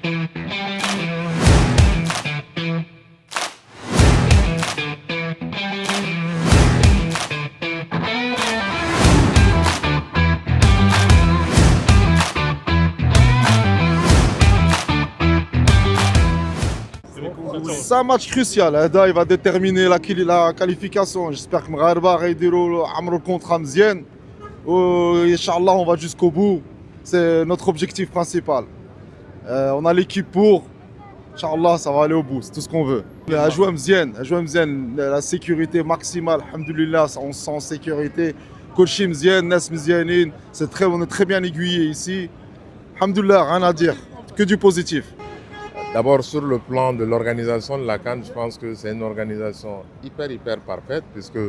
C'est un match crucial. هذا il va déterminer la qualification. J'espère que المغاربة غيديروا عمروا الكونترا مزيان وإنشاءالله on va jusqu'au bout. C'est notre objectif principal. On a l'équipe pour. Inch'Allah, ça va aller au bout, c'est tout ce qu'on veut. أجواء مزيان, la sécurité maximale, alhamdoulilah, on se sent en sécurité. كلشي مزيان, ناس مزيانين, on est très bien aiguillés ici. Alhamdoulilah, rien à dire, que du positif. D'abord, sur le plan de l'organisation de la CAN, je pense que c'est une organisation hyper parfaite, puisque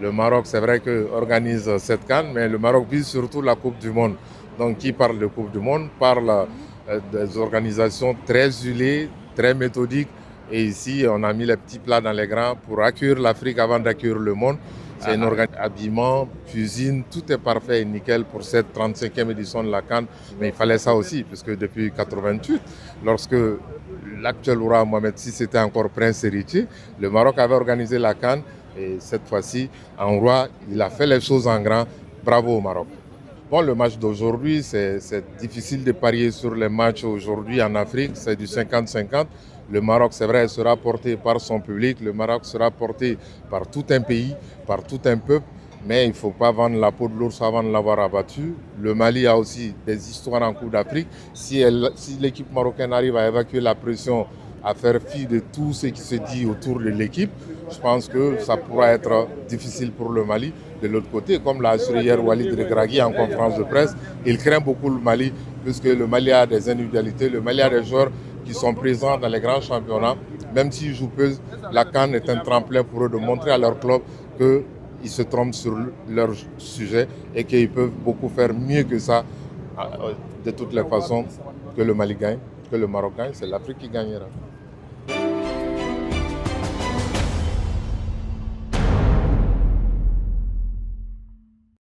le Maroc, c'est vrai qu'organise cette CAN, mais le Maroc vise surtout la Coupe du Monde. Donc, qui parle de Coupe du Monde parle des organisations très huilées, très méthodiques. Et ici, on a mis les petits plats dans les grands pour accueillir l'Afrique avant d'accueillir le monde. C'est une organisation, habillement, cuisine, tout est parfait et nickel pour cette 35e édition de la CAN. Mais il fallait ça aussi, puisque depuis 1988, lorsque l'actuel roi Mohamed VI était encore prince héritier, le Maroc avait organisé la CAN et cette fois-ci, en roi, il a fait les choses en grand. Bravo au Maroc. Bon, le match d'aujourd'hui, c'est difficile de parier sur les matchs aujourd'hui en Afrique, c'est du 50-50. Le Maroc, c'est vrai, sera porté par son public, le Maroc sera porté par tout un pays, par tout un peuple, mais il ne faut pas vendre la peau de l'ours avant de l'avoir abattu. Le Mali a aussi des histoires en Coupe d'Afrique. Si l'équipe marocaine arrive à évacuer la pression, à faire fi de tout ce qui se dit autour de l'équipe, je pense que ça pourra être difficile pour le Mali. De l'autre côté, comme l'a assuré hier Walid Regragui en conférence de presse, il craint beaucoup le Mali, puisque le Mali a des individualités, le Mali a des joueurs qui sont présents dans les grands championnats. Même s'ils jouent peu, la CAN est un tremplin pour eux de montrer à leur club qu'ils se trompent sur leur sujet et qu'ils peuvent beaucoup faire mieux que ça. De toutes les façons, que le Mali gagne, que le Maroc gagne, c'est l'Afrique qui gagnera.